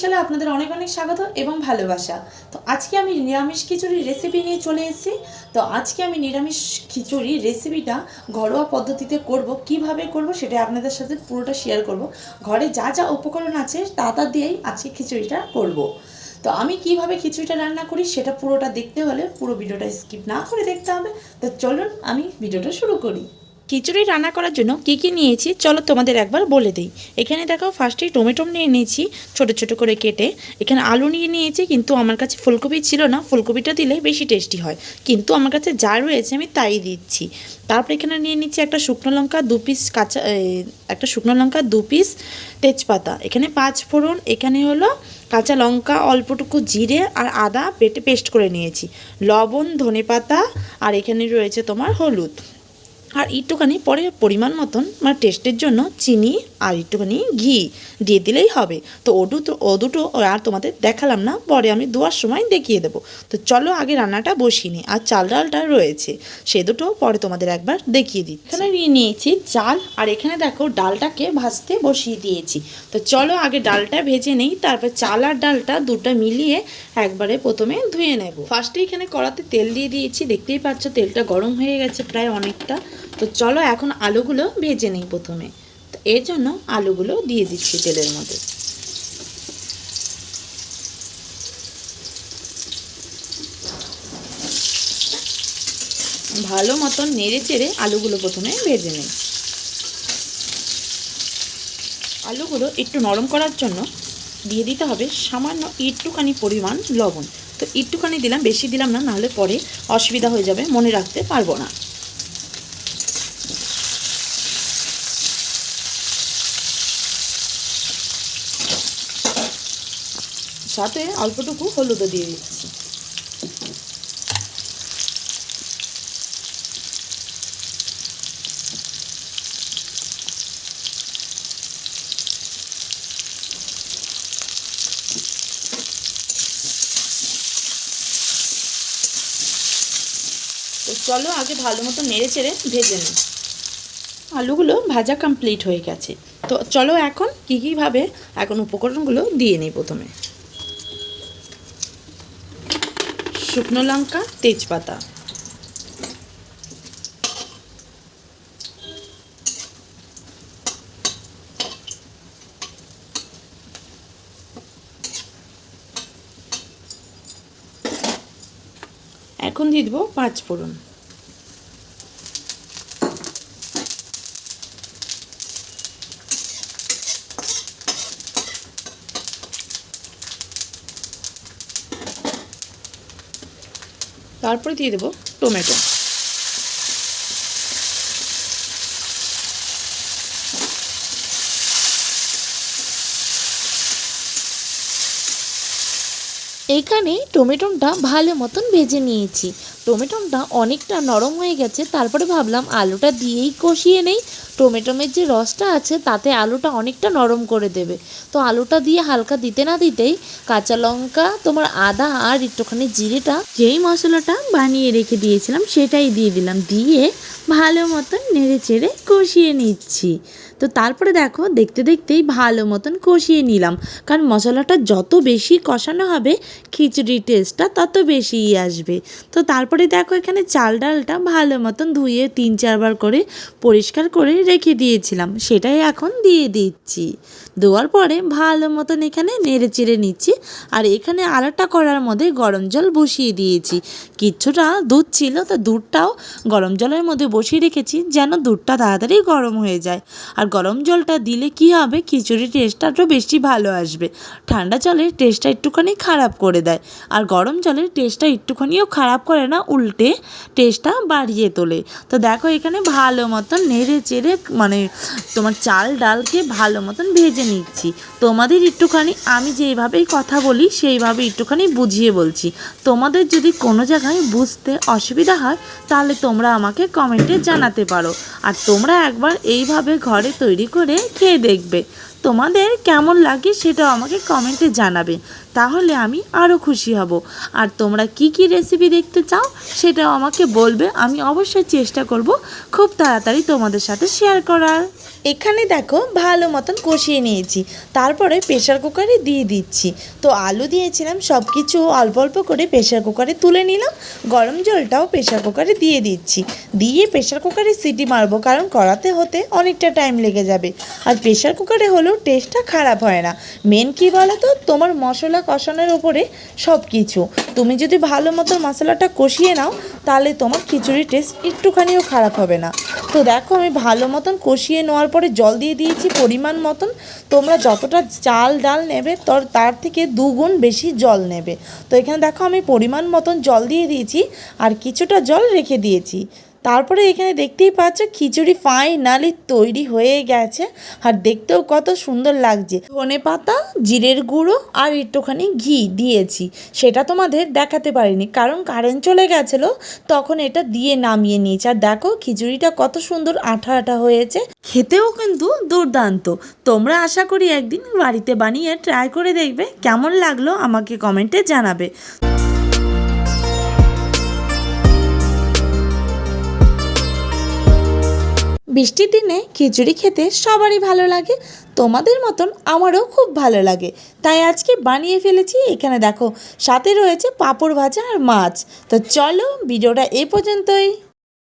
স্পেশালে আপনাদের অনেক অনেক স্বাগত এবং ভালোবাসা। তো আজকে আমি নিরামিষ খিচুড়ির রেসিপি নিয়ে চলে এসেছি। তো আজকে আমি নিরামিষ খিচুড়ির রেসিপিটা ঘরোয়া পদ্ধতিতে করব, কিভাবে করব সেটা আপনাদের সাথে পুরোটা শেয়ার করব। ঘরে যা যা উপকরণ আছে তা দিয়েই আজকে খিচুড়িটা করব। তো আমি কিভাবে খিচুড়িটা রান্না করি সেটা পুরোটা দেখতে হলে পুরো ভিডিওটা স্কিপ না করে দেখতে হবে। তো চলুন আমি ভিডিওটা শুরু করি। খিচুড়ি রান্না করার জন্য কী কী নিয়েছি চলো তোমাদের একবার বলে দিই। এখানে দেখো ফার্স্টেই টমেটো নিয়ে নিয়েছি ছোট ছোট করে কেটে। এখানে আলু নিয়ে নিয়েছি, কিন্তু আমার কাছে ফুলকপি ছিল না, ফুলকপিটা দিলে বেশি টেস্টি হয়, কিন্তু আমার কাছে যা রয়েছে আমি তাই দিচ্ছি। তারপর এখানে নিয়ে নিচ্ছি একটা শুকনো লঙ্কা, দু পিস তেজপাতা, এখানে 5 ফোড়ন, এখানে হলো কাঁচা লঙ্কা, অল্পটুকু জিরে আর আদা বেটে পেস্ট করে নিয়েছি, লবণ, ধনেপাতা, আর এখানে রয়েছে তোমার হলুদ, আর একটুখানি পরে পরিমাণ মতন মানে টেস্টের জন্য চিনি আর একটুখানি ঘি দিয়ে দিলেই হবে। তো ও দুটো আর তোমাদের দেখালাম না, পরে আমি দেওয়ার সময় দেখিয়ে দেবো। তো চলো আগে রান্নাটা বসিয়ে নিই। আর চাল ডালটা রয়েছে সে দুটো পরে তোমাদের একবার দেখিয়ে দিই। এখানে নিয়ে নিয়েছি চাল, আর এখানে দেখো ডালটাকে ভাজতে বসিয়ে দিয়েছি। তো চলো আগে ডালটা ভেজে নেই, তারপর চাল আর ডালটা দুটো মিলিয়ে একবারে প্রথমে ধুয়ে নেব। ফার্স্টে এখানে কড়াতে তেল দিয়ে দিয়েছি, দেখতেই পাচ্ছ তেলটা গরম হয়ে গেছে প্রায় অনেকটা। তো চলো এখন আলুগুলো ভেজে নিই প্রথমে। তো এর জন্য আলুগুলো দিয়ে দিচ্ছি তেলের মধ্যে। ভালো মতন নেড়ে চেড়ে আলুগুলো প্রথমে ভেজে নিই। আলুগুলো একটু নরম করার জন্য দিয়ে দিতে হবে সামান্য একটুখানি পরিমাণ লবণ। তো একটুখানি দিলাম, বেশি দিলাম না, নাহলে পরে অসুবিধা হয়ে যাবে, মনে রাখতে পারবো না। সাথে অল্পটুকু হলুদও দিয়ে দিচ্ছি। তো চলো আগে ভালো মতো নেড়ে চেড়ে ভেজে নিই। আলুগুলো ভাজা কমপ্লিট হয়ে গেছে। তো চলো এখন কীভাবে এখন উপকরণগুলো দিয়ে নিই। প্রথমে শুকনো লঙ্কা, তেজপাতা, এখন দিয়ে দেবো 5 ফোড়ন, তারপরে দিয়ে দেবো টমেটো, এখানে টমেটোটা ভালো মতন ভেজে নিয়েছি। টমেটোটা অনেকটা নরম হয়ে গেছে, তারপরে ভাবলাম আলুটা দিয়েই কষিয়ে নেই। টমেটোমের যে রসটা আছে তাতে আলুটা অনেকটা নরম করে দেবে। তো আলুটা দিয়ে হালকা দিতে না দিতেই কাঁচা লঙ্কা, তোমার আদা আর একটুখানি জিরেটা, যেই মশলাটা বানিয়ে রেখে দিয়েছিলাম সেটাই দিয়ে দিলাম, দিয়ে ভালো মতন নেড়ে চেড়ে কষিয়ে নিচ্ছি। তো তারপরে দেখো দেখতে দেখতেই ভালো মতন কষিয়ে নিলাম, কারণ মশলাটা যত বেশি কষানো হবে খিচুড়ির টেস্টটা তত বেশিই আসবে। তো তারপরে দেখো এখানে চাল ডালটা ভালো মতন ধুয়ে 3-4 বার করে পরিষ্কার করে রেখে দিয়েছিলাম, সেটাই এখন দিয়ে দিচ্ছি। দেওয়ার পরে ভালো মতন এখানে নেড়ে চেড়ে নিচ্ছি। আর এখানে আরেকটা কড়ার মধ্যে গরম জল বসিয়ে দিয়েছি। কিছুটা দুধ ছিল, তো দুধটাও গরম জলের মধ্যে বসিয়ে রেখেছি যেন দুধটা তাড়াতাড়ি গরম হয়ে যায়। আর গরম জলটা দিলে কি হবে, খিচুড়ির টেস্টটা একটু বেশি ভালো আসবে। ঠান্ডা জলের টেস্টটা একটুখানি খারাপ করে দেয়, আর গরম জলের টেস্টটা একটুখানিও খারাপ করে না, উল্টে টেস্টটা বাড়িয়ে তোলে। তো দেখো এখানে ভালো মতন নেড়ে চেড়ে মানে তোমার চাল ডালকে ভালো মতন ভেজে নিচ্ছি। তোমাদের একটুখানি আমি যেইভাবেই কথা বলি সেইভাবে একটুখানি বুঝিয়ে বলছি। তোমাদের যদি কোনো জায়গায় বুঝতে অসুবিধা হয় তাহলে তোমরা আমাকে কমেন্টে জানাতে পারো। আর তোমরা একবার এইভাবে ঘরে তৈরি করে খেয়ে দেখবে, তোমাদের কেমন লাগে সেটাও আমাকে কমেন্টে জানাবে। তাহলে আমি আরও খুশি হব। আর তোমরা কি কি রেসিপি দেখতে চাও সেটাও আমাকে বলবে, আমি অবশ্যই চেষ্টা করব খুব তাড়াতাড়ি তোমাদের সাথে শেয়ার করার। এখানে দেখো ভালো মতন কষিয়ে নিয়েছি, তারপরে প্রেশার কুকারে দিয়ে দিচ্ছি। তো আলু দিয়েছিলাম, সব কিছু অল্প অল্প করে প্রেশার কুকারে তুলে নিলাম। গরম জলটাও প্রেশার কুকারে দিয়ে দিচ্ছি, দিয়ে প্রেশার কুকারে সিটি মারবো, কারণ কড়াতে হতে অনেকটা টাইম লেগে যাবে। আর প্রেশার কুকারে হলেও টেস্টটা খারাপ হয় না। মেন কী বলো তো, তোমার মশলা কষানোর ওপরে সব কিছু। তুমি যদি ভালো মতো মশলাটা কষিয়ে নাও তাহলে তোমার খিচুড়ির টেস্ট একটুখানিও খারাপ হবে না। তো দেখো আমি ভালো মতন কষিয়ে নেওয়ার পরে জল দিয়ে দিয়েছি পরিমাণ মতন। তোমরা যতটা চাল ডাল নেবে তার থেকে 2 গুণ বেশি জল নেবে। তো এখানে দেখো আমি পরিমাণ মতন জল দিয়ে দিয়েছি আর কিছুটা জল রেখে দিয়েছি। তারপরে এখানে দেখতেই পাচ্ছ খিচুড়ি ফাইনালি তৈরি হয়ে গেছে, আর দেখতেও কত সুন্দর লাগছে। ধনেপাতা, জিরের গুঁড়ো আর একটুখানি ঘি দিয়েছি, সেটা তোমাদের দেখাতে পারিনি কারণ কারেন্ট চলে গেছিলো, তখন এটা দিয়ে নামিয়ে নিয়েছি। আর দেখো খিচুড়িটা কত সুন্দর আঠা আঠা হয়েছে, খেতেও কিন্তু দুর্দান্ত। তোমরা আশা করি একদিন বাড়িতে বানিয়ে ট্রাই করে দেখবে, কেমন লাগলো আমাকে কমেন্টে জানাবে। বৃষ্টির দিনে খিচুড়ি খেতে সবারই ভালো লাগে, তোমাদের মতন আমারও খুব ভালো লাগে, তাই আজকে বানিয়ে ফেলেছি। এখানে দেখো সাথে রয়েছে পাঁপড় ভাজা আর মাছ। তো চলো ভিডিওটা এই পর্যন্তই।